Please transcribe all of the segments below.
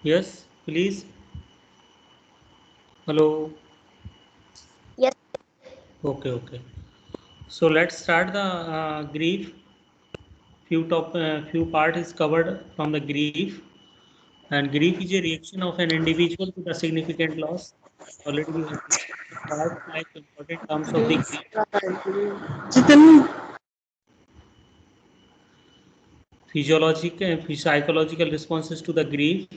Yes, please. Hello. Yes. Okay. So let's start the grief. Few part is covered from the grief, and grief is a reaction of an individual to the significant loss. Already we have part like important terms of the grief. Physiological and psychological responses to the grief,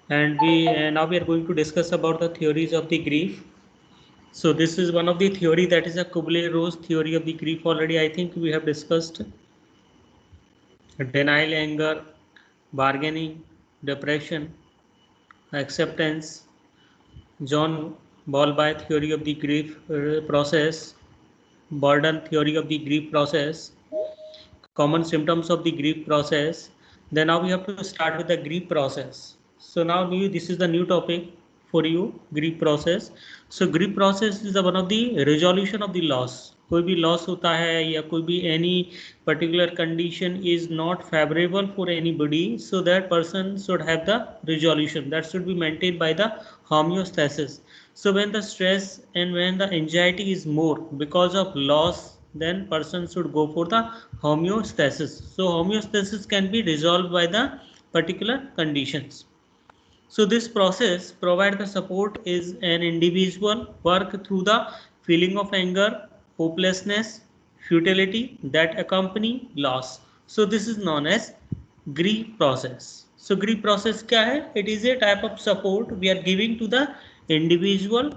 and we now we are going to discuss about the theories of the grief. So this is one of the theory, that is a Kubler-Ross theory of the grief. Already I think we have discussed denial, anger, bargaining, depression, acceptance. John Bowlby theory of the grief process, Burden theory of the grief process, common symptoms of the grief process. Then now we have to start with the grief process. So now this is the new topic for you, grief process. So grief process is the one of the resolution of the loss. कोई भी loss होता है या कोई भी any particular condition is not favourable for anybody, so that person should have the resolution that should be maintained by the homeostasis. So when the stress and when the anxiety is more because of loss, then person should go for the homeostasis. So homeostasis can be resolved by the particular conditions. So this process provide the support is an individual work through the feeling of anger, hopelessness, futility that accompany loss. So this is known as grief process. So grief process क्या है? It is a type of support we are giving to the individual.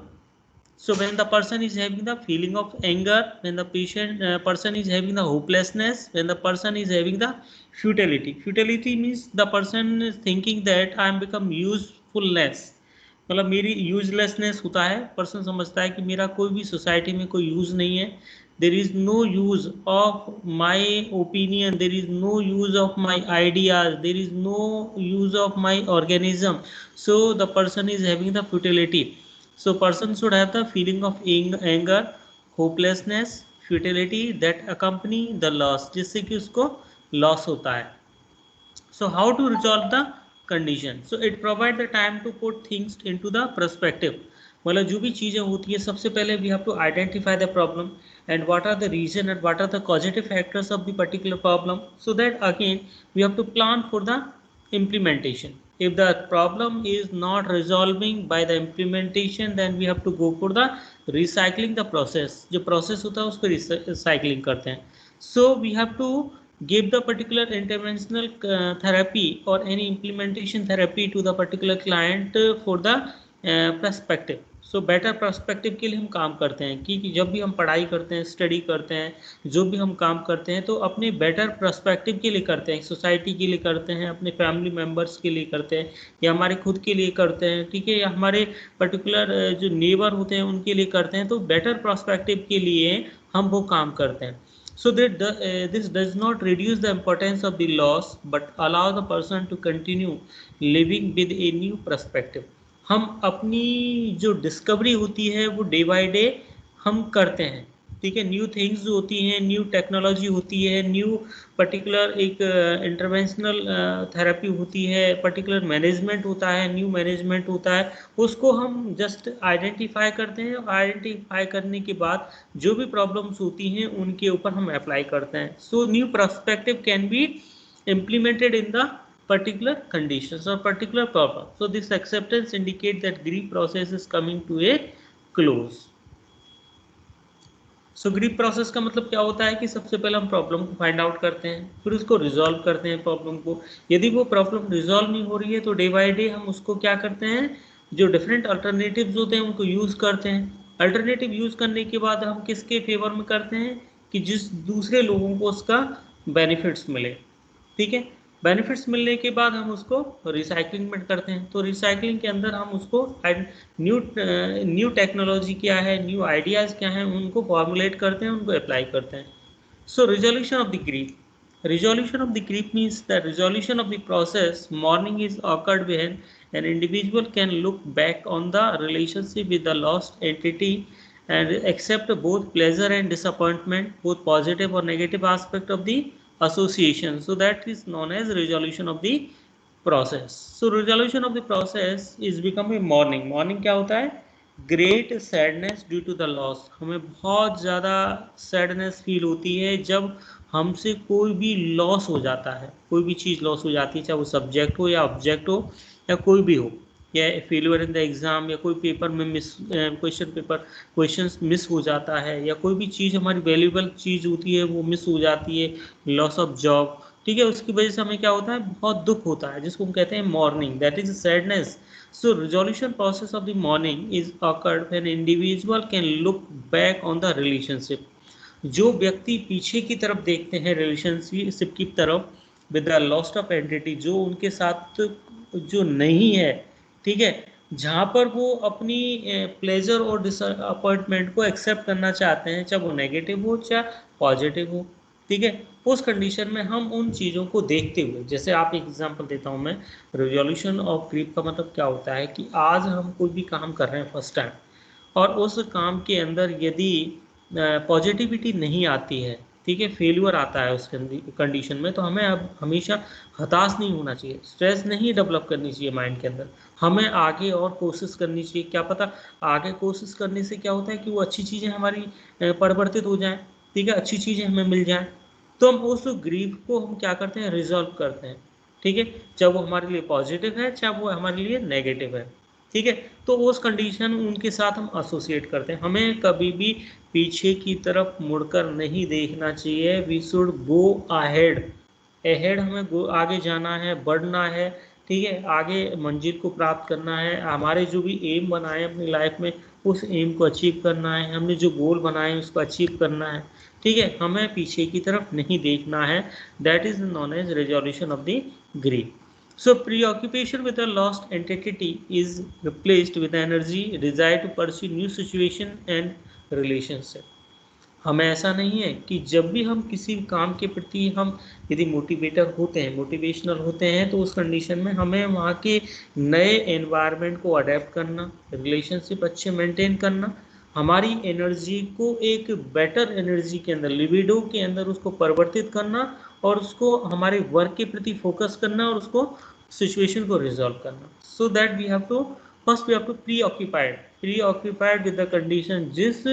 So when the person is having the feeling of anger, when the person is having the hopelessness, when the person is having the futility means the person is thinking that I am become usefulness, मतलब मेरी uselessness होता है, person समझता है कि मेरा कोई भी सोसाइटी में कोई यूज नहीं है, there is no use of my opinion, there is no use of my ideas, there is no use of my organism. So the person is having the futility. So person should have the feeling of anger, hopelessness, futility that accompany the loss, जिससे कि उसको loss होता है. So how to resolve the condition? So it provide the time to put things into the perspective. मतलब जो भी चीज़ें होती है, सबसे पहले we have to identify the problem and what are the reason and what are the causative factors of the particular problem, so that again we have to plan for the implementation. If the problem is not resolving by the implementation, then we have to go for the recycling the process. जो process होता है उसको recycling करते हैं. So we have to give the particular interventional therapy or any implementation therapy to the particular client for the perspective. So better perspective के लिए हम काम करते हैं कि जब भी हम पढ़ाई करते हैं, स्टडी करते हैं, जो भी हम काम करते हैं, तो अपने बेटर पर्सपेक्टिव के लिए करते हैं, सोसाइटी के लिए करते हैं, अपने फैमिली मेम्बर्स के लिए करते हैं, या हमारे खुद के लिए करते हैं, ठीक है, या हमारे पर्टिकुलर जो नेबर होते हैं उनके लिए करते हैं. तो बेटर पर्सपेक्टिव के लिए हम वो काम करते हैं. So that this does not reduce the importance of the loss, but allow the person to continue living with a new perspective. हम अपनी जो डिस्कवरी होती है वो डे बाय डे हम करते हैं, ठीक है. न्यू थिंग्स जो होती हैं, न्यू टेक्नोलॉजी होती है, न्यू पर्टिकुलर एक इंटरवेंशनल थेरेपी होती है, पर्टिकुलर मैनेजमेंट होता है, न्यू मैनेजमेंट होता है, उसको हम जस्ट आइडेंटिफाई करते हैं. और आइडेंटिफाई करने के बाद जो भी प्रॉब्लम्स होती हैं उनके ऊपर हम अप्लाई करते हैं. So new perspective can be implemented in the particular conditions or particular problem. So this acceptance indicates that grief process is coming to a close. So grief process का मतलब क्या होता है कि सबसे पहले हम प्रॉब्लम को फाइंड आउट करते हैं, फिर उसको रिजॉल्व करते हैं प्रॉब्लम को. यदि वो प्रॉब्लम रिजॉल्व नहीं हो रही है तो डे बाय डे हम उसको क्या करते हैं, जो डिफरेंट अल्टरनेटिव्स होते हैं उनको यूज़ करते हैं. अल्टरनेटिव यूज़ करने के बाद हम किसके फेवर में करते हैं कि जिस दूसरे लोगों को उसका बेनिफिट्स मिले, ठीक है. बेनिफिट्स मिलने के बाद हम उसको रिसाइकलिंग में करते हैं. तो रिसाइकलिंग के अंदर हम उसको न्यू टेक्नोलॉजी क्या है, न्यू आइडियाज़ क्या हैं, उनको फॉर्मुलेट करते हैं, उनको अप्लाई करते हैं. So resolution of the grief. Resolution of the grief means the resolution of the process. Mourning is occurred when an individual can look back on the relationship with the lost entity and accept both pleasure and disappointment, both positive or negative aspect of the association. So that is known as resolution of the process. So resolution of the process is become a mourning. Mourning क्या होता है? Great sadness due to the loss. हमें बहुत ज़्यादा sadness feel होती है जब हमसे कोई भी लॉस हो जाता है, कोई भी चीज़ लॉस हो जाती है, चाहे वो सब्जेक्ट हो या ऑब्जेक्ट हो या कोई भी हो, या फेलियर इन द एग्ज़ाम, या कोई पेपर में क्वेश्चंस मिस हो जाता है, या कोई भी चीज़ हमारी वैल्यूबल चीज़ होती है वो मिस हो जाती है, लॉस ऑफ जॉब, ठीक है, उसकी वजह से हमें क्या होता है, बहुत दुख होता है, जिसको हम कहते हैं morning, that is sadness. So resolution process of the morning is occurred when individual can look back on the relationship. जो व्यक्ति पीछे की तरफ देखते हैं रिलेशनशिप की तरफ with the lost of entity, जो उनके साथ जो नहीं है, ठीक है, जहाँ पर वो अपनी प्लेजर और डिसअपॉइंटमेंट को एक्सेप्ट करना चाहते हैं, चाहे वो नेगेटिव हो चाहे पॉजिटिव हो, ठीक है, उस कंडीशन में हम उन चीज़ों को देखते हुए, जैसे आप एक एग्जांपल देता हूँ मैं, रिजोल्यूशन ऑफ ग्रीफ का मतलब क्या होता है कि आज हम कोई भी काम कर रहे हैं फर्स्ट टाइम, और उस काम के अंदर यदि पॉजिटिविटी नहीं आती है, ठीक है, फेल्यूर आता है उस कंडीशन में, तो हमें अब हमेशा हताश नहीं होना चाहिए, स्ट्रेस नहीं डेवलप करनी चाहिए माइंड के अंदर, हमें आगे और कोशिश करनी चाहिए. क्या पता आगे कोशिश करने से क्या होता है कि वो अच्छी चीज़ें हमारी परिवर्तित हो जाएं, ठीक है, अच्छी चीज़ें हमें मिल जाएं, तो हम उस ग्रीफ को हम क्या करते हैं, रिजॉल्व करते हैं, ठीक है, चाहे वो हमारे लिए पॉजिटिव है चाहे वो हमारे लिए नेगेटिव है, ठीक है, तो उस कंडीशन उनके साथ हम एसोसिएट करते हैं. हमें कभी भी पीछे की तरफ मुड़कर नहीं देखना चाहिए. We should go ahead, ahead हमें आगे जाना है, बढ़ना है, ठीक है, आगे मंजिल को प्राप्त करना है, हमारे जो भी एम बनाए अपनी लाइफ में उस एम को अचीव करना है, हमने जो गोल बनाए उसको अचीव करना है, ठीक है, हमें पीछे की तरफ नहीं देखना है. That is known as resolution of the grief. So preoccupation with a lost entity is replaced with energy desired to pursue new situation and relationship. हमें ऐसा नहीं है कि जब भी हम किसी काम के प्रति हम यदि मोटिवेटर होते हैं, मोटिवेशनल होते हैं, तो उस कंडीशन में हमें वहाँ के नए एनवायरनमेंट को अडेप्ट करना, रिलेशनशिप अच्छे मेंटेन करना, हमारी एनर्जी को एक बेटर एनर्जी के अंदर, लिबिडो के अंदर उसको परिवर्तित करना, और उसको हमारे वर्क के प्रति फोकस करना, और उसको सिचुएशन को रिजॉल्व करना. So that we have to first we have to preoccupied with the condition. जिस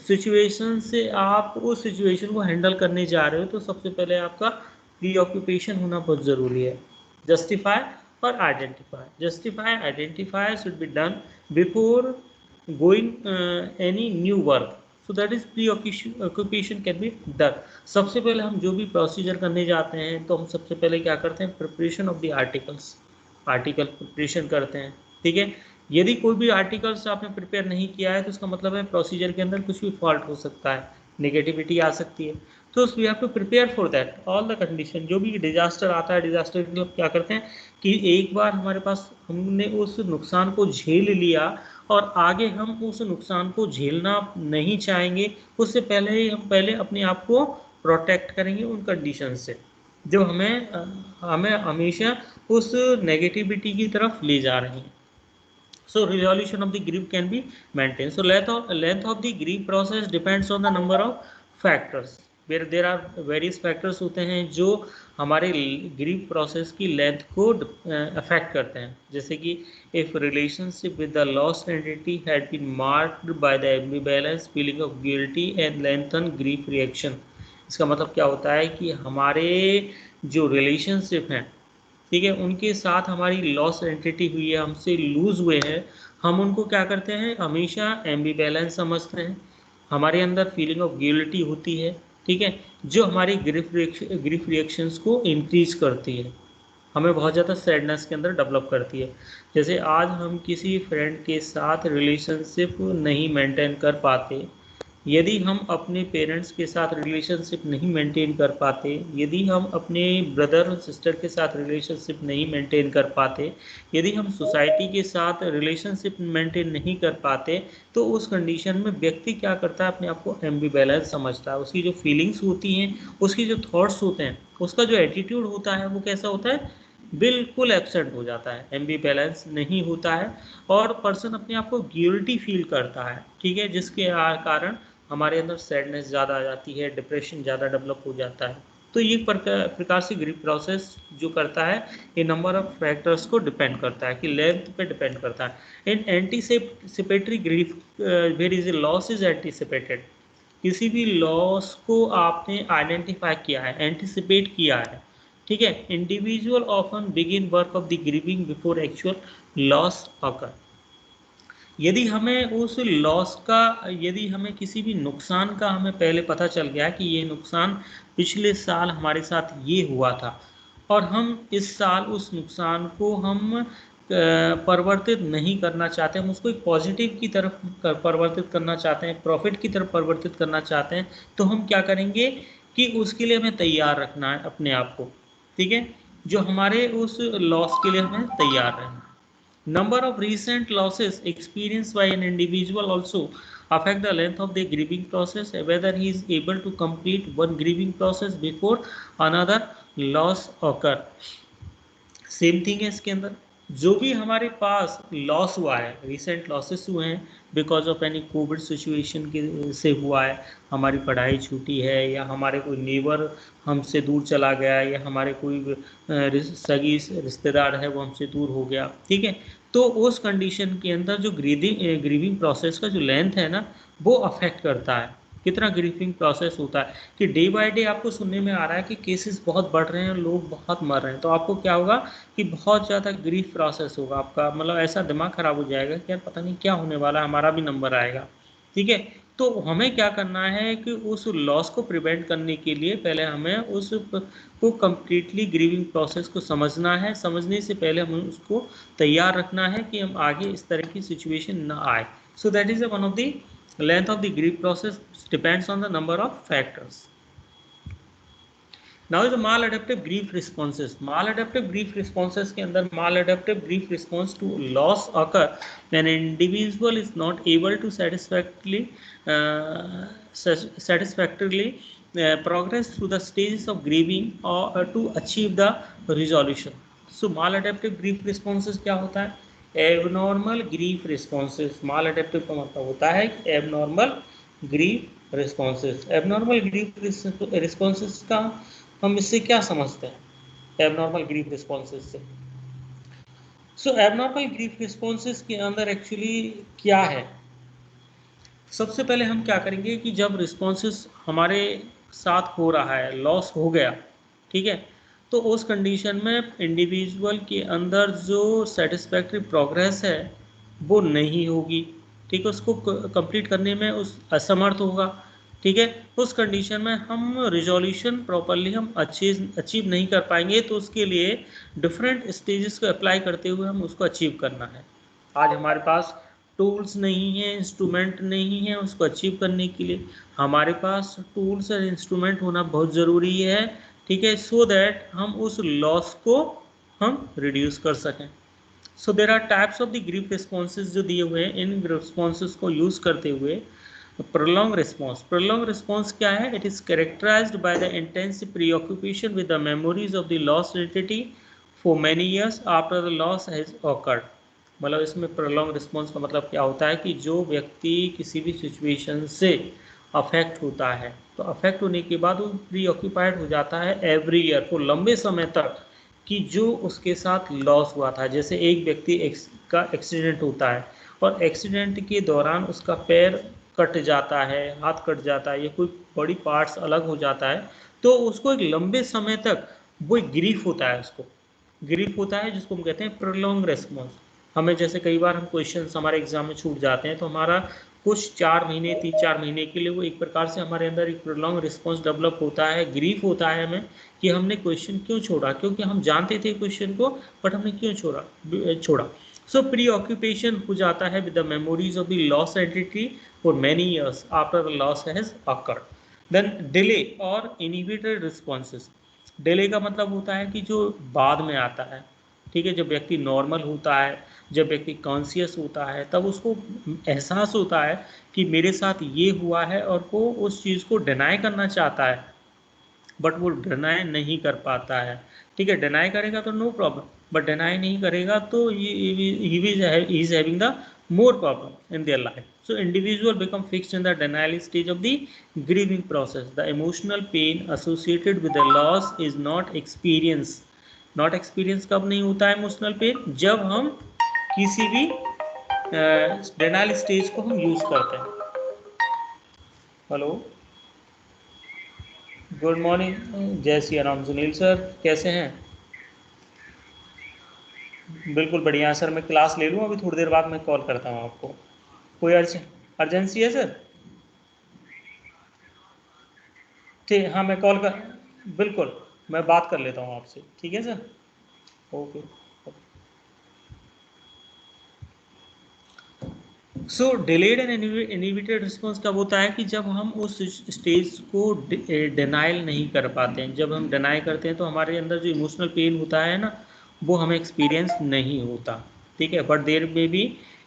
सिचुएशन से आप उस सिचुएशन को हैंडल करने जा रहे हो, तो सबसे पहले आपका प्री ऑक्यूपेशन होना बहुत ज़रूरी है. जस्टिफाई और identify should be done before going any new work. So that is pre occupation can be done. सबसे पहले हम जो भी प्रोसीजर करने जाते हैं, तो हम सबसे पहले क्या करते हैं, preparation of the article preparation करते हैं, ठीक है. यदि कोई भी आर्टिकल्स आपने प्रिपेयर नहीं किया है, तो उसका मतलब है प्रोसीजर के अंदर कुछ भी फॉल्ट हो सकता है, नेगेटिविटी आ सकती है. तो we have to prepare for that all the condition. जो भी डिजास्टर आता है, डिजास्टर के लिए क्या करते हैं कि एक बार हमारे पास हमने उस नुकसान को झेल लिया, और आगे हम उस नुकसान को झेलना नहीं चाहेंगे, उससे पहले ही हम पहले अपने आप को प्रोटेक्ट करेंगे उन कंडीशन से जो हमें हमेशा उस नेगेटिविटी की तरफ ले जा रही हैं. So resolution of the grief can be maintained. So length of the grief process depends on the number of factors. Where there are various factors होते हैं जो हमारे grief process की length को affect करते हैं. जैसे कि if relationship with the lost entity had been marked by the ambivalence, feeling of guilty and lengthened grief reaction. इसका मतलब क्या होता है कि हमारे जो रिलेशनशिप हैं, ठीक है, उनके साथ हमारी लॉस एंटिटी हुई है, हमसे लूज हुए हैं, हम उनको क्या करते हैं, हमेशा एम्बीवैलेंस समझते हैं, हमारे अंदर फीलिंग ऑफ गिल्टी होती है, ठीक है, जो हमारी ग्रीफ रिएक्शंस को इंक्रीज करती है, हमें बहुत ज़्यादा सैडनेस के अंदर डेवलप करती है. जैसे आज हम किसी फ्रेंड के साथ रिलेशनशिप नहीं मेंटेन कर पाते, यदि हम अपने पेरेंट्स के साथ रिलेशनशिप नहीं मेंटेन कर पाते, यदि हम अपने ब्रदर और सिस्टर के साथ रिलेशनशिप नहीं मेंटेन कर पाते, यदि हम सोसाइटी के साथ रिलेशनशिप मेंटेन नहीं कर पाते, तो उस कंडीशन में व्यक्ति क्या करता है, अपने आप को एम्बिवैलेंस समझता है. उसकी जो फीलिंग्स होती हैं, उसकी जो थॉट्स होते हैं, उसका जो एटीट्यूड होता है, वो कैसा होता है, बिल्कुल एब्सेंट हो जाता है, एम्बिवैलेंस नहीं होता है, और पर्सन अपने आप को गिल्टी फील करता है, ठीक है, जिसके कारण हमारे अंदर सैडनेस ज़्यादा आ जाती है, डिप्रेशन ज़्यादा डेवलप हो जाता है. तो ये प्रकार से ग्रीफ प्रोसेस जो करता है ये नंबर ऑफ फैक्टर्स को डिपेंड करता है, कि लेंथ पे डिपेंड करता है। In anticipatory grief where is a loss is anticipated, किसी भी लॉस को आपने आइडेंटिफाई किया है, एंटीसिपेट किया है, ठीक है। Individual often begin work of the grieving before actual loss occur. यदि हमें उस लॉस का, यदि हमें किसी भी नुकसान का हमें पहले पता चल गया कि ये नुकसान पिछले साल हमारे साथ ये हुआ था और हम इस साल उस नुकसान को हम परिवर्तित नहीं करना चाहते, हम उसको एक पॉजिटिव की तरफ परिवर्तित करना चाहते हैं, प्रॉफिट की तरफ परिवर्तित करना चाहते हैं, तो हम क्या करेंगे कि उसके लिए हमें तैयार रखना है अपने आप को, ठीक है, जो हमारे उस लॉस के लिए हमें तैयार रहना। Number of recent losses experienced by an individual also affect the length of the grieving process, whether he is able to complete one grieving process before another loss occur. Same thing है इसके अंदर, जो भी हमारे पास loss हुआ है, recent losses हुए हैं because of any Covid situation के से हुआ है, हमारी पढ़ाई छूटी है, या हमारे कोई नेबर हमसे दूर चला गया, या हमारे कोई सगी रिश्तेदार है वो हमसे दूर हो गया, ठीक है। तो उस कंडीशन के अंदर जो ग्रीविंग प्रोसेस का जो लेंथ है ना, वो अफेक्ट करता है कितना ग्रीविंग प्रोसेस होता है। कि डे बाय डे आपको सुनने में आ रहा है कि केसेस बहुत बढ़ रहे हैं, लोग बहुत मर रहे हैं, तो आपको क्या होगा कि बहुत ज़्यादा ग्रीफ प्रोसेस होगा आपका, मतलब ऐसा दिमाग खराब हो जाएगा कि यार पता नहीं क्या होने वाला है, हमारा भी नंबर आएगा, ठीक है। तो हमें क्या करना है कि उस लॉस को प्रिवेंट करने के लिए पहले हमें उस को कम्प्लीटली ग्रीविंग प्रोसेस को समझना है, समझने से पहले हमें उसको तैयार रखना है कि हम आगे इस तरह की सिचुएशन ना आए। So that is one of the length of the grief process depends on the number of factors. Now is the maladaptive grief responses. Maladaptive grief responses के अंदर maladaptive grief response to loss occur when an individual is not able to satisfactorily progress through the stages of grieving or to achieve the resolution. So maladaptive grief responses क्या होता है? Abnormal grief responses. Maladaptive का मतलब होता है abnormal grief responses. Abnormal grief responses का हम इससे क्या समझते हैं, एबनॉर्मल ग्रीफ रिस्पॉन्सेज से? सो एबनॉर्मल ग्रीफ रिस्पॉन्सेज के अंदर एक्चुअली क्या है, सबसे पहले हम क्या करेंगे कि जब रिस्पॉन्सेज हमारे साथ हो रहा है, लॉस हो गया, ठीक है, तो उस कंडीशन में इंडिविजुअल के अंदर जो सेटिस्फैक्ट्री प्रोग्रेस है वो नहीं होगी, ठीक है, उसको कंप्लीट करने में उस असमर्थ होगा, ठीक है। उस कंडीशन में हम रिजोल्यूशन प्रॉपरली हम अचीव नहीं कर पाएंगे, तो उसके लिए डिफरेंट स्टेजेस को अप्लाई करते हुए हम उसको अचीव करना है। आज हमारे पास टूल्स नहीं है, इंस्ट्रूमेंट नहीं है, उसको अचीव करने के लिए हमारे पास टूल्स और इंस्ट्रूमेंट होना बहुत ज़रूरी है, ठीक है, सो दैट हम उस लॉस को हम रिड्यूस कर सकें। So there are types of the grief responses जो दिए हुए हैं, इन रिस्पॉन्सेज को यूज़ करते हुए प्रोलॉन्ग रिस्पॉन्स। प्रोलॉन्ग रिस्पॉन्स क्या है? It is characterised by the intense preoccupation with the memories of the lost entity for many years after the loss has occurred. मतलब इसमें प्रोलॉन्ग रिस्पॉन्स का मतलब क्या होता है कि जो व्यक्ति किसी भी सिचुएशन से अफेक्ट होता है, तो अफेक्ट होने के बाद वो प्री ऑक्यूपाइड हो जाता है एवरी ईयर को लंबे समय तक, कि जो उसके साथ लॉस हुआ था। जैसे एक व्यक्ति का एक्सीडेंट होता है और एक्सीडेंट के दौरान उसका पैर कट जाता है, हाथ कट जाता है, या कोई बॉडी पार्ट्स अलग हो जाता है, तो उसको एक लंबे समय तक वो एक ग्रीफ होता है, उसको ग्रीफ होता है, जिसको हम कहते हैं प्रोलॉन्ग रिस्पॉन्स। हमें जैसे कई बार हम क्वेश्चंस हमारे एग्जाम में छूट जाते हैं, तो हमारा कुछ 4 महीने 3-4 महीने के लिए वो एक प्रकार से हमारे अंदर एक प्रोलॉन्ग रिस्पॉन्स डेवलप होता है, ग्रीफ होता है हमें कि हमने क्वेश्चन क्यों छोड़ा, क्योंकि हम जानते थे क्वेश्चन को, बट हमने क्यों छोड़ा। सो प्री ऑक्यूपेशन हो जाता है with the memories of the loss entity for many years after the loss has occurred. Then delay और इनहिबिटेड रिस्पॉन्सेज। डिले का मतलब होता है कि जो बाद में आता है, ठीक है, जब व्यक्ति नॉर्मल होता है, जब व्यक्ति कॉन्शियस होता है, तब उसको एहसास होता है कि मेरे साथ ये हुआ है, और वो उस चीज़ को डिनाई करना चाहता है, बट वो डिनाई नहीं कर पाता है, ठीक है। डिनाई करेगा तो नो प्रॉब्लम, बट डिनाई नहीं करेगा तो he is having the more problem in their life. So individual become fixed in the denial stage of the grieving process. The emotional pain associated with the loss is not experienced. Not experience कब नहीं होता है emotional pain? जब हम किसी भी डेनाइल stage को हम यूज करते हैं। हेलो, गुड मॉर्निंग, जय श्री राम। सुनील सर कैसे हैं? बिल्कुल बढ़िया सर, मैं क्लास ले लूँ, अभी थोड़ी देर बाद मैं कॉल करता हूँ आपको। कोई अर्जेंसी है सर? ठीक, हाँ मैं कॉल कर, बिल्कुल मैं बात कर लेता हूँ आपसे, ठीक है sir, okay. So delayed and inhibited response कब होता है? कि जब हम उस स्टेज को डिनाइल नहीं कर पाते हैं। जब हम डिनाई करते हैं तो हमारे अंदर जो इमोशनल पेन होता है ना, वो हमें एक्सपीरियंस नहीं होता, ठीक है। बट देयर में भी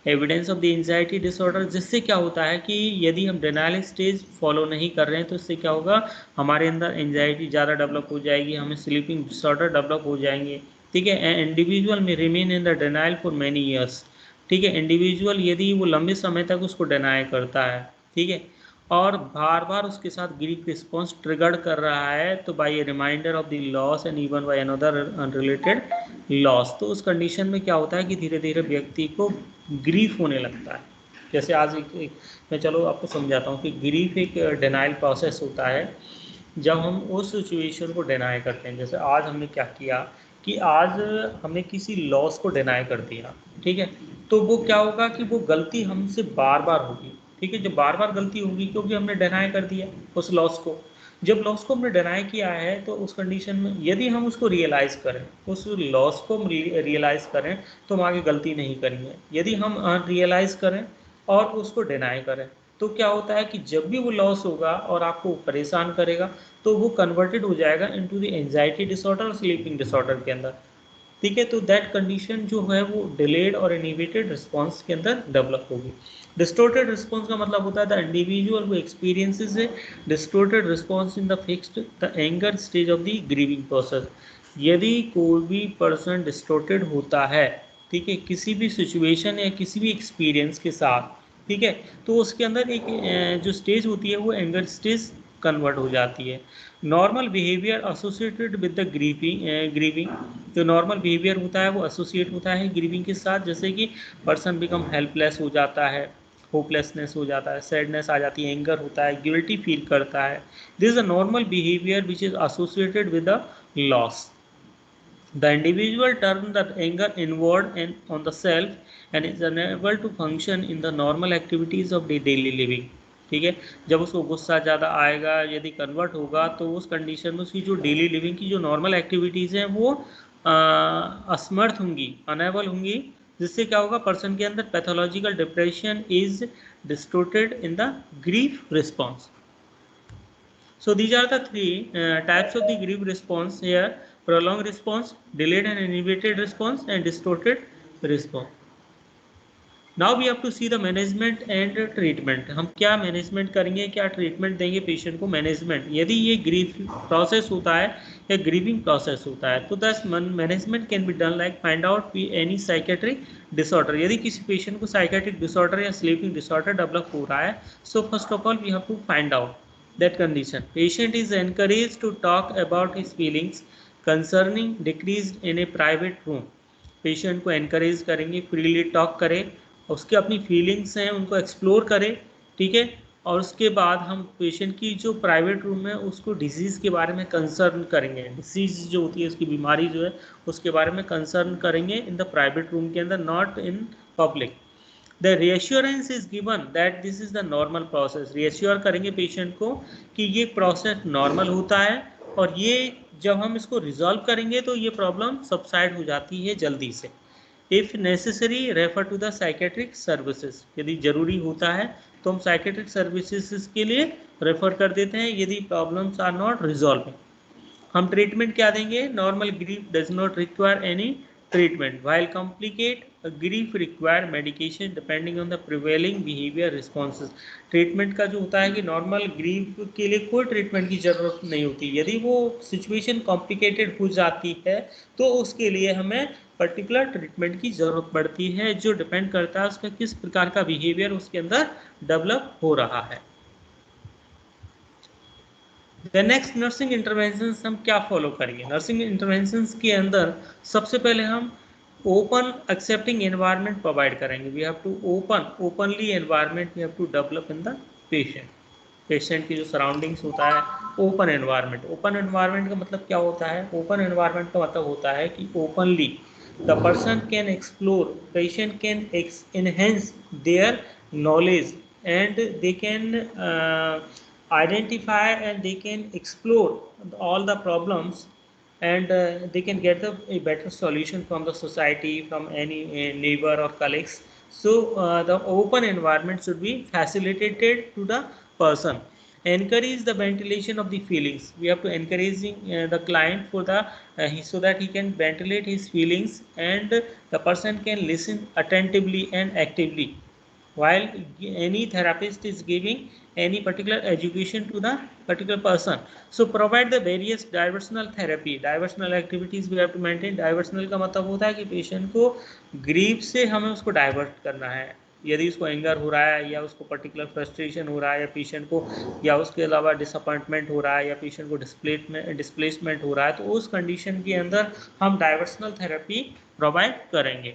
evidence of the anxiety disorder, जिससे क्या होता है कि यदि हम डिनाइल स्टेज फॉलो नहीं कर रहे हैं तो इससे क्या होगा, हमारे अंदर एंजाइटी ज़्यादा डेवलप हो जाएगी, हमें स्लीपिंग डिसऑर्डर डेवलप हो जाएंगे, ठीक है। इंडिविजुअल में remain in the denial for many years, ठीक है। इंडिविजुअल यदि वो लंबे समय तक उसको डिनाई करता है, ठीक है, और बार बार उसके साथ ग्रीफ रिस्पॉन्स ट्रिगर कर रहा है, तो by a reminder of the loss and even by another unrelated loss, तो उस कंडीशन में क्या होता है कि धीरे धीरे व्यक्ति को ग्रीफ होने लगता है। जैसे आज मैं चलो आपको समझाता हूँ कि ग्रीफ एक डिनाइल प्रोसेस होता है। जब हम उस सिचुएशन को डिनाई करते हैं, जैसे आज हमने क्या किया कि आज हमने किसी लॉस को डिनाई कर दिया, ठीक है, तो वो क्या होगा कि वो गलती हमसे बार बार होगी, ठीक है। जब बार बार गलती होगी क्योंकि हमने डिनाई कर दिया उस लॉस को। जब लॉस को हमने डिनाई किया है तो उस कंडीशन में यदि हम उसको रियलाइज़ करें, उस लॉस को रियलाइज़ करें, तो हम आगे गलती नहीं करेंगे। यदि हम रियलाइज़ करें और उसको डिनाई करें, तो क्या होता है कि जब भी वो लॉस होगा और आपको परेशान करेगा, तो वो कन्वर्टेड हो जाएगा इनटू द एंजाइटी डिसऑर्डर और स्लीपिंग डिसऑर्डर के अंदर, ठीक है। तो दैट कंडीशन जो है वो डिलेड और इनहिबिटेड रिस्पॉन्स के अंदर डेवलप होगी। डिस्टोर्टेड रिस्पॉन्स का मतलब होता है the individual who experiences A distorted response in the fixed the anger stage of the grieving process. यदि कोई भी पर्सन डिस्टोर्टेड होता है, ठीक है, किसी भी सिचुएशन या किसी भी एक्सपीरियंस के साथ, ठीक है, तो उसके अंदर एक जो स्टेज होती है वो एंगर स्टेज कन्वर्ट हो जाती है। Normal behaviour associated with the grieving, जो नॉर्मल बिहेवियर होता है वो एसोसिएट होता है ग्रीविंग के साथ, जैसे कि पर्सन बिकम हेल्पलेस हो जाता है, होपलेसनेस हो जाता है, सैडनेस आ जाती है, एंगर होता है, गिल्टी फील करता है। This is a normal behaviour which is associated with the loss. The individual turns the anger inward and on the self and is unable to function in the normal activities of the daily living, ठीक है। जब उसको गुस्सा ज़्यादा आएगा, यदि convert होगा, तो उस कंडीशन में उसकी जो डेली लिविंग की जो नॉर्मल एक्टिविटीज़ हैं वो असमर्थ होंगी, अनेबल होंगी, जिससे क्या होगा, पर्सन के अंदर pathological depression is distorted in the grief response. So these are the three types of the grief response here: prolonged response, delayed and inhibited response, and distorted response. Now we have to see the management and treatment. हम क्या management करेंगे, क्या treatment देंगे patient को। Management, यदि ये grief process होता है या ग्रीविंग प्रोसेस होता है, तो thus management can be done like find out any psychiatric disorder. यदि किसी पेशेंट को साइकेट्रिक डिसऑर्डर या स्लीपिंग डिसऑर्डर डेवलप हो रहा है, so first of all we have to find out that condition. Patient is encouraged to talk about his feelings concerning decreased in a private room. Patient को encourage करेंगे freely talk करें, उसके अपनी feelings हैं उनको एक्सप्लोर करें, ठीक है। और उसके बाद हम पेशेंट की जो प्राइवेट रूम है उसको डिजीज़ के बारे में कंसर्न करेंगे। डिजीज़ जो होती है उसकी बीमारी जो है उसके बारे में कंसर्न करेंगे इन द प्राइवेट रूम के अंदर, not in public. The reassurance is given that this is the normal process. Reassure करेंगे पेशेंट को कि ये प्रोसेस नॉर्मल होता है और ये जब हम इसको रिजॉल्व करेंगे तो ये प्रॉब्लम सबसाइड हो जाती है जल्दी से। If necessary refer to the psychiatric services, यदि ज़रूरी होता है तो हम साइकेट्रिक सर्विसेज के लिए रेफर कर देते हैं यदि प्रॉब्लम्स आर नॉट रिजॉल्व। हम ट्रीटमेंट क्या देंगे, normal grief does not require any treatment, while complicate grief require medication depending on the prevailing behavior responses. Treatment का जो होता है कि नॉर्मल ग्रीफ के लिए कोई ट्रीटमेंट की ज़रूरत नहीं होती, यदि वो सिचुएशन कॉम्प्लिकेटेड हो जाती है तो उसके लिए हमें पर्टिकुलर ट्रीटमेंट की ज़रूरत पड़ती है, जो डिपेंड करता है उसका किस प्रकार का बिहेवियर उसके अंदर डेवलप हो रहा है। द नेक्स्ट नर्सिंग इंटरवेंशंस हम क्या फॉलो करेंगे? नर्सिंग इंटरवेंशंस के अंदर सबसे पहले हम ओपन एक्सेप्टिंग एनवायरनमेंट प्रोवाइड करेंगे। We have to openly environment we have to develop in the patient की जो सराउंडिंग्स होता है, ओपन एनवायरनमेंट। ओपन एनवायरनमेंट का मतलब क्या होता है? ओपन एनवायरनमेंट का मतलब होता है कि openly the person can explore, patient can enhance their knowledge and they can identify and they can explore all the problems and they can get a better solution from the society, from any neighbor or colleagues. So the open environment should be facilitated to the person. Encourage the ventilation of the feelings. We have to encouraging the client for the so that he can ventilate his feelings and the person can listen attentively and actively while any therapist is giving any particular education to the particular person. So provide the various diversional therapy, diversional activities we have to maintain. Diversional का मतलब होता है कि patient को grief से हमें उसको divert करना है, यदि उसको एंगर हो रहा है या उसको पर्टिकुलर फ्रस्ट्रेशन हो रहा है या पेशेंट को, या उसके अलावा डिसअपॉइंटमेंट हो रहा है या पेशेंट को डिस्प्लेसमेंट हो रहा है, तो उस कंडीशन के अंदर हम डाइवर्सनल थेरेपी प्रोवाइड करेंगे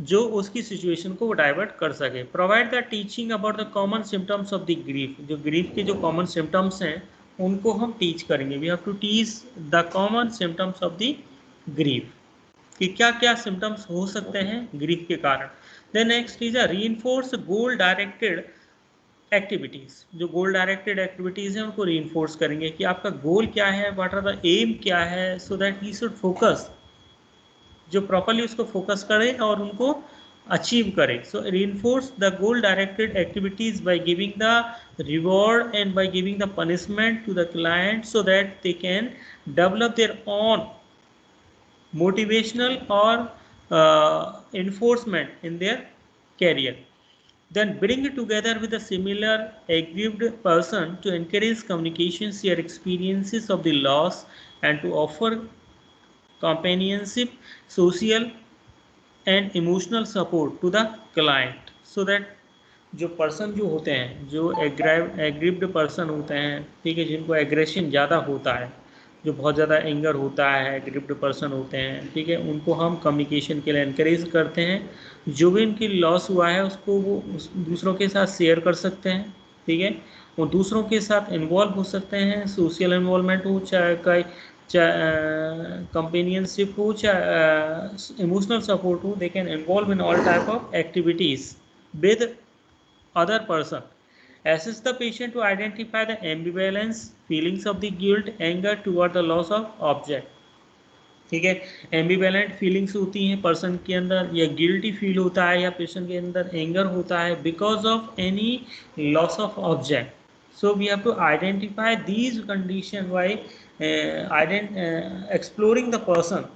जो उसकी सिचुएशन को वो डाइवर्ट कर सके। Provide the teaching about the common symptoms of the grief. जो ग्रीफ के जो कॉमन सिम्टम्स हैं उनको हम टीच करेंगे। We have to teach the common symptoms of the grief, कि क्या क्या सिम्टम्स हो सकते हैं ग्रीफ के कारण। Then next is a reinforce goal directed activities. जो गोल डायरेक्टेड एक्टिविटीज़ हैं उनको रीइंफोर्स करेंगे कि आपका गोल क्या है, व्हाट आर द एम क्या है, so that he should focus, जो प्रॉपरली उसको फोकस करें और उनको अचीव करें। So reinforce the goal directed activities by giving the reward and by giving the punishment to the client so that they can develop their own motivational or enforcement in their career. Then bring it together with a similar aggrieved person to encourage communication, share experiences of the loss and to offer companionship, social and emotional support to the client, so that जो person जो होते हैं, जो aggrieved person होते हैं, ठीक है, जिनको एग्रेशन ज़्यादा होता है, जो बहुत ज़्यादा एंगर होता है, एग्रीव्ड पर्सन होते हैं, ठीक है, उनको हम कम्युनिकेशन के लिए इनकरेज करते हैं। जो भी उनकी लॉस हुआ है उसको वो दूसरों के साथ शेयर कर सकते हैं, ठीक है, वो दूसरों के साथ इन्वॉल्व हो सकते हैं, सोशल इन्वॉल्वमेंट हो, चाहे कंपेनियनशिप हो, चाहे इमोशनल सपोर्ट हो, they can involve in all type of activities with other person. Assist the patient to identify the ambivalence, feelings of the guilt, anger toward the loss of object. ठीक है, एम्बिवेलेंट feelings होती हैं person के अंदर, या guilty feel होता है, या पेशेंट के अंदर एंगर होता है because of any loss of object. So we have to identify these conditions by exploring the person.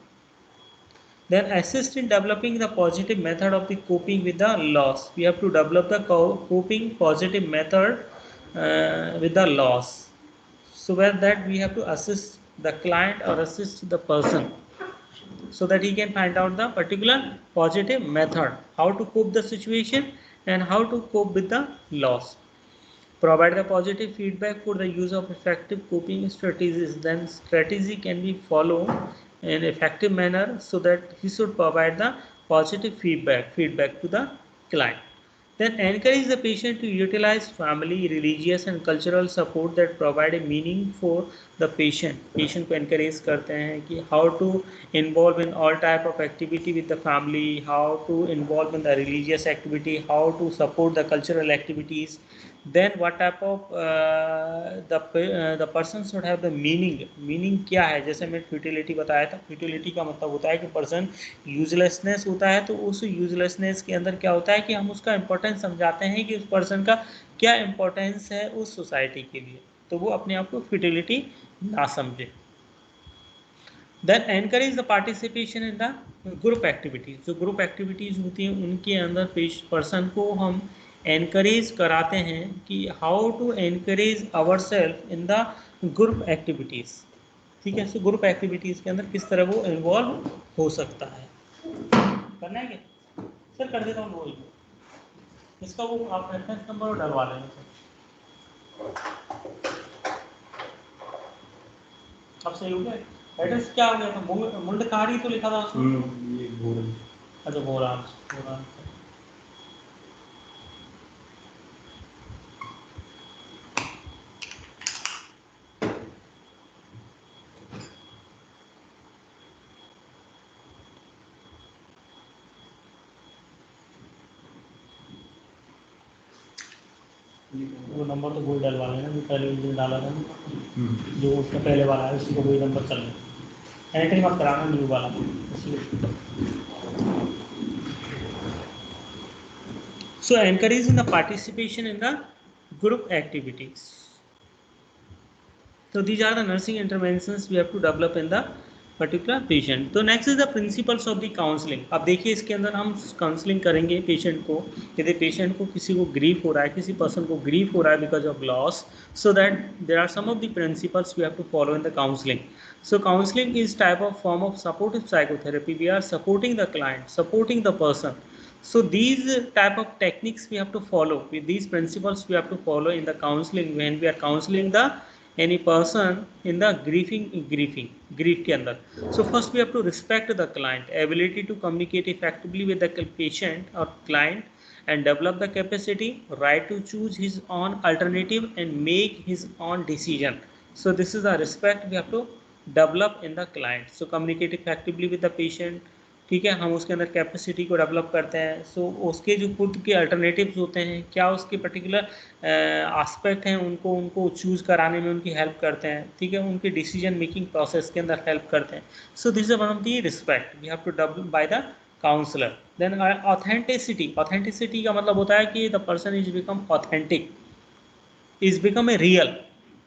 Then assist in developing the positive method of the coping with the loss. We have to develop the coping positive method with the loss. So where that we have to assist the client or assist the person so that he can find out the particular positive method, how to cope the situation and how to cope with the loss. Provide the positive feedback for the use of effective coping strategies. Then strategy can be followed in effective manner so that he should provide the positive feedback to the client. Then encourage the patient to utilize family, religious and cultural support that provide a meaning for the patient. Patient को encourage करते हैं कि how to involve in all type of activity with the family, how to involve in the religious activity, how to support the cultural activities. Then what type of the person should have the meaning क्या है? जैसे मैं futility बताया था, futility का मतलब होता है कि पर्सन यूजलेसनेस होता है, तो उस यूजलेसनेस के अंदर क्या होता है कि हम उसका इम्पोर्टेंस समझाते हैं कि उस पर्सन का क्या इम्पोर्टेंस है उस सोसाइटी के लिए, तो वो अपने आप को फ्यूटिलिटी ना समझे. Then encourage the participation in the group activities. जो ग्रुप एक्टिविटीज होती हैं उनके अंदर पर्सन को हम एनकरेज कराते हैं कि how to encourage our self in the group activities. ठीक है, सो ग्रुप एक्टिविटीज के अंदर किस तरह वो इन्वॉल्व हो सकता है। करना है क्या सर? कर देता हूँ वो इसका, वो आप रेफरेंस नंबर डलवा लेंगे सर। अब सही हो गया। एड्रेस क्या हो गया था? मुंडकारी तो लिखा था उसमें। ये बोल अच्छा बोरान। वो नंबर तो वही डलवा लेना जो पहले उस दिन डाला था ना, जो उसका पहले वाला है उसी को वही नंबर चल रहा है। एंट्री मत कराना न्यू वाला So encouraging the participation in the group activities. So these are the nursing interventions we have to develop in the particular patient. तो next is the principles of the counseling. अब देखिए इसके अंदर हम counselling करेंगे patient को। यदि patient को किसी को ग्रीफ हो रहा है, किसी पर्सन को ग्रीफ हो रहा है because of loss, so that there are some of the principles we have to follow in the counseling. So counseling is type of form of supportive psychotherapy. We are supporting the client, supporting the person. So these type of techniques we have to follow. With these principles we have to follow in the counseling when we are counseling the any person in the grief के अंदर. So first we have to respect the client, ability to communicate effectively with the patient or client and develop the capacity, right to choose his own alternative and make his own decision. So this is the respect we have to develop in the client. So communicate effectively with the patient. ठीक है, हम उसके अंदर capacity को develop करते हैं। सो उसके जो खुद के अल्टरनेटिव्स होते हैं, क्या उसके पर्टिकुलर एस्पेक्ट हैं, उनको चूज़ कराने में उनकी हेल्प करते हैं। ठीक है, उनके डिसीजन मेकिंग प्रोसेस के अंदर हेल्प करते हैं। So this is one of the respect we have to develop by the counsellor. Then authenticity. Authenticity का मतलब होता है कि the person is become authentic, is become a real.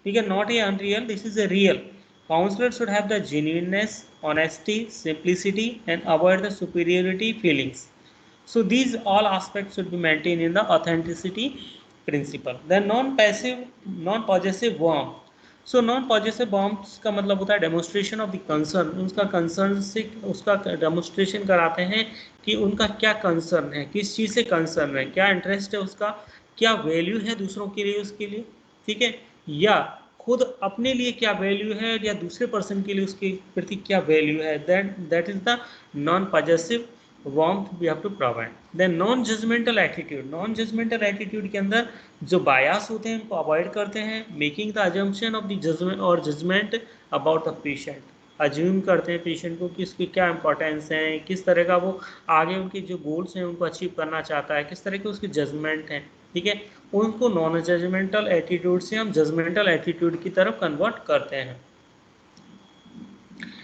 ठीक है, not a unreal, this is a real. Counselors should have the genuineness, honesty, simplicity, and avoid the superiority feelings. So these all aspects should be maintained in the authenticity principle. Then non-possessive warmth. So non-possessive warmth का मतलब होता है demonstration of the concern. उसका concern से उसका demonstration कराते हैं कि उनका क्या concern है, किस चीज़ से concern है, क्या interest है उसका, क्या value है दूसरों के लिए उसके लिए। ठीक है, या खुद अपने लिए क्या वैल्यू है या दूसरे पर्सन के लिए उसके प्रति क्या वैल्यू है, that is the non possessive warmth we have to provide. Then non judgemental attitude. Non judgemental attitude के अंदर जो बायास होते हैं उनको अवॉइड करते हैं. Making the assumption of the judgement और judgement about the patient. Assume करते हैं पेशेंट को कि इसकी क्या इंपॉर्टेंस है, किस तरह का वो आगे उनके जो गोल्स हैं उनको अचीव करना चाहता है, किस तरह के उसके जजमेंट हैं. ठीक है, उनको नॉन जजमेंटल एटीट्यूड से हम जजमेंटल एटीट्यूड की तरफ कन्वर्ट करते हैं.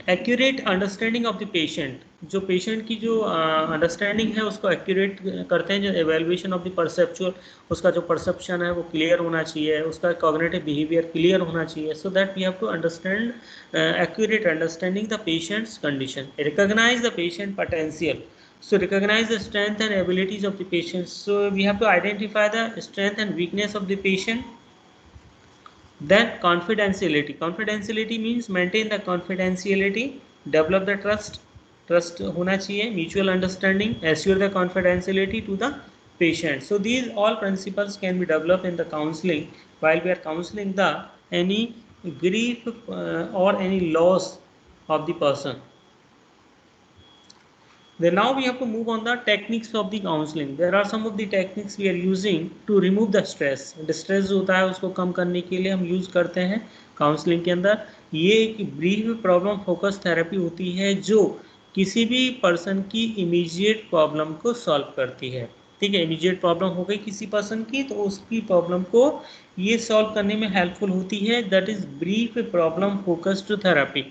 Accurate understanding of the patient. जो पेशेंट की जो अंडरस्टैंडिंग है उसको एक्यूरेट करते हैं. जो एवेल्युएशन ऑफ द परसेप्चुअल, उसका जो परसेप्शन है वो क्लियर होना चाहिए, उसका कॉग्निटिव बिहेवियर क्लियर होना चाहिए. So that we have to understand accurate understanding the patient's condition. Recognise the patient potential. So recognize the strength and abilities of the patient. So we have to identify the strength and weakness of the patient. Then confidentiality. Confidentiality means maintain the confidentiality, develop the trust. Trust होना चाहिए, mutual understanding, assure the confidentiality to the patient. So these all principles can be developed in the counseling while we are counseling the any grief or any loss of the person. Then now we have to move on the techniques of the counseling. There are some of the techniques we are using to remove the stress. Distress जो होता है उसको कम करने के लिए हम use करते हैं काउंसलिंग के अंदर. ये एक ब्रीफ प्रॉब्लम फोकस थेरेपी होती है जो किसी भी पर्सन की इमीडिएट प्रॉब्लम को सॉल्व करती है. ठीक है, इमीडिएट प्रॉब्लम हो गई किसी पर्सन की तो उसकी प्रॉब्लम को ये सॉल्व करने में हेल्पफुल होती है. That is brief problem focused therapy.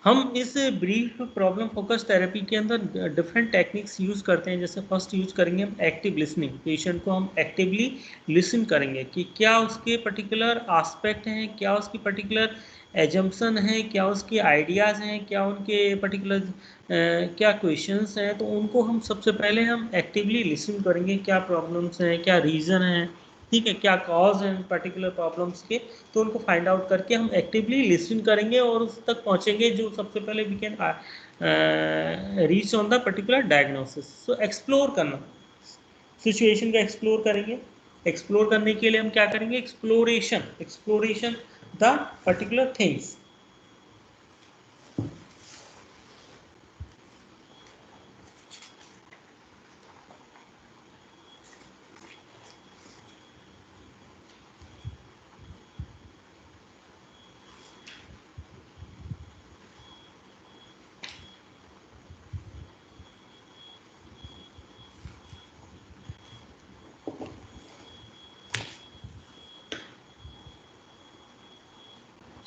हम इस ब्रीफ प्रॉब्लम फोकस थेरेपी के अंदर डिफरेंट टेक्निक्स यूज़ करते हैं। जैसे फर्स्ट यूज़ करेंगे हम एक्टिव लिसनिंग। पेशेंट को हम एक्टिवली लिसन करेंगे कि क्या उसके पर्टिकुलर आस्पेक्ट हैं, क्या उसकी पर्टिकुलर एजम्पसन है, क्या उसके आइडियाज़ हैं, क्या उनके पर्टिकुलर क्या क्वेश्चंस हैं। तो उनको हम सबसे पहले हम एक्टिवली लिसन करेंगे, क्या प्रॉब्लम्स हैं, क्या रीज़न है, ठीक है, क्या कॉज है पर्टिकुलर प्रॉब्लम्स के। तो उनको फाइंड आउट करके हम एक्टिवली लिसन करेंगे और उस तक पहुंचेंगे जो सबसे पहले we can reach on the particular diagnosis. So explore करना, सिचुएशन का एक्सप्लोर करेंगे। एक्सप्लोर करने के लिए हम क्या करेंगे, exploration the particular things.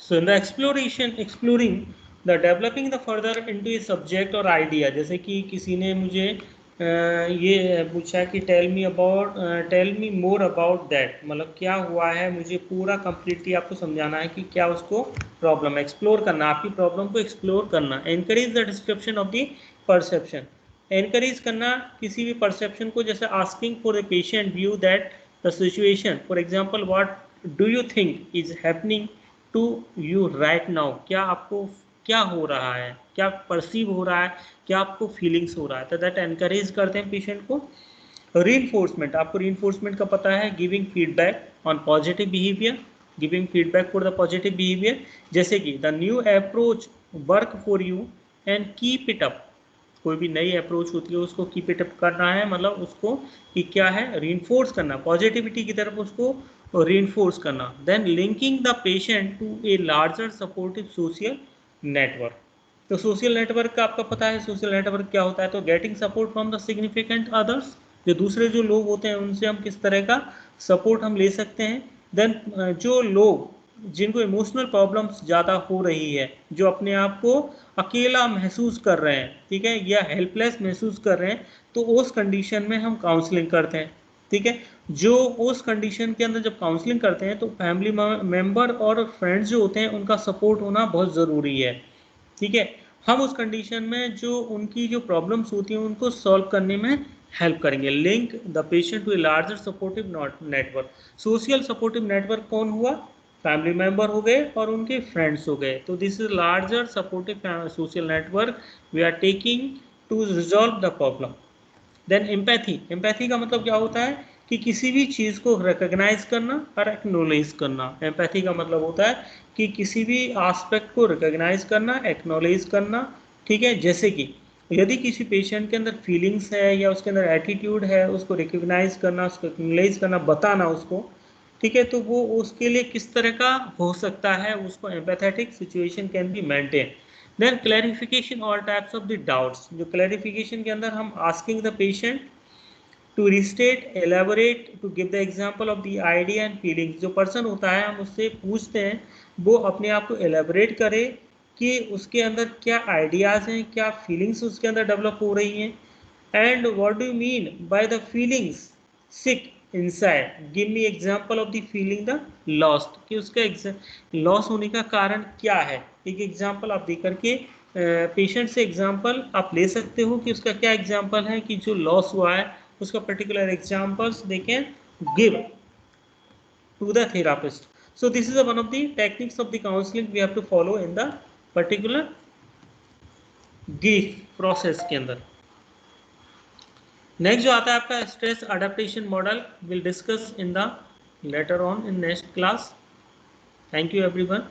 So in the exploring the developing the further into a subject or idea। जैसे कि किसी ने मुझे ये पूछा कि tell me more about that, मतलब क्या हुआ है, मुझे पूरा कंप्लीटली आपको समझाना है कि क्या उसको प्रॉब्लम है। एक्सप्लोर करना, आपकी प्रॉब्लम को एक्सप्लोर करना। Encourage the description of the perception, encourage करना किसी भी परसेप्शन को। जैसे asking for a patient view that the situation, for example what do you think is happening to you right now, क्या आपको क्या हो रहा है, क्या परसीव हो रहा है, क्या आपको फीलिंग्स हो रहा है। तो दैट एनकरेज करते हैं पेशेंट को। रीइंफोर्समेंट, आपको रीइंफोर्समेंट का पता है, giving feedback on positive behaviour, giving feedback for the positive behaviour. जैसे कि the new approach work for you and keep it up, कोई भी नई अप्रोच होती है उसको कीप इट अप करना है, मतलब उसको कि क्या है, रीइंफोर्स करना, पॉजिटिविटी की तरफ उसको रीइंफोर्स करना। Then linking the patient to a larger supportive social network. तो सोशल नेटवर्क का आपका पता है, सोशल नेटवर्क क्या होता है। तो getting support from the significant others, जो दूसरे जो लोग होते हैं उनसे हम किस तरह का सपोर्ट हम ले सकते हैं। देन जो लोग जिनको इमोशनल प्रॉब्लम्स ज़्यादा हो रही है, जो अपने आप को अकेला महसूस कर रहे हैं, ठीक है, या हेल्पलेस महसूस कर रहे हैं, तो उस कंडीशन में हम काउंसलिंग करते हैं। ठीक है, जो उस कंडीशन के अंदर जब काउंसलिंग करते हैं तो फैमिली मेंबर और फ्रेंड्स जो होते हैं उनका सपोर्ट होना बहुत ज़रूरी है। ठीक है, हम उस कंडीशन में जो उनकी जो प्रॉब्लम्स होती हैं उनको सॉल्व करने में हेल्प करेंगे। Link the patient to a larger supportive network. Social supportive network कौन हुआ, फैमिली मेंबर हो गए और उनके फ्रेंड्स हो गए। तो this is larger supportive social network we are taking to resolve the problem. Then empathy, empathy का मतलब क्या होता है कि किसी भी चीज़ को रिकग्नाइज करना और एक्नोलेज करना। एम्पैथी का मतलब होता है कि किसी भी आस्पेक्ट को रिकग्नाइज करना, एक्नोलेज करना। ठीक है, जैसे कि यदि किसी पेशेंट के अंदर फीलिंग्स है या उसके अंदर एटीट्यूड है, उसको रिकग्नाइज करना, उसको एक्नोलेज करना, बताना उसको। ठीक है, तो वो उसके लिए किस तरह का हो सकता है, उसको empathetic situation can be maintain. Then clarification all types of the doubts, जो क्लैरिफिकेशन के अंदर हम asking the patient to restate, elaborate, to give the example of the idea and feelings. जो पर्सन होता है हम उससे पूछते हैं वो अपने आप को एलेबोरेट करे कि उसके अंदर क्या आइडियाज़ हैं, क्या फीलिंग्स उसके अंदर डेवलप हो रही हैं। And what do you mean by the feelings sick inside, give me example of the feeling the lost, कि उसका लॉस होने का कारण क्या है। एक एग्जाम्पल आप दे करके पेशेंट से एग्जाम्पल आप ले सकते हो कि उसका क्या एग्जाम्पल है कि जो लॉस हुआ है उसका particular examples they can give to the therapist. So this is one of the techniques of the counseling we have to follow in the particular grief process के अंदर। नेक्स्ट जो आता है आपका stress adaptation model, will discuss in the later on in next class. Thank you everyone.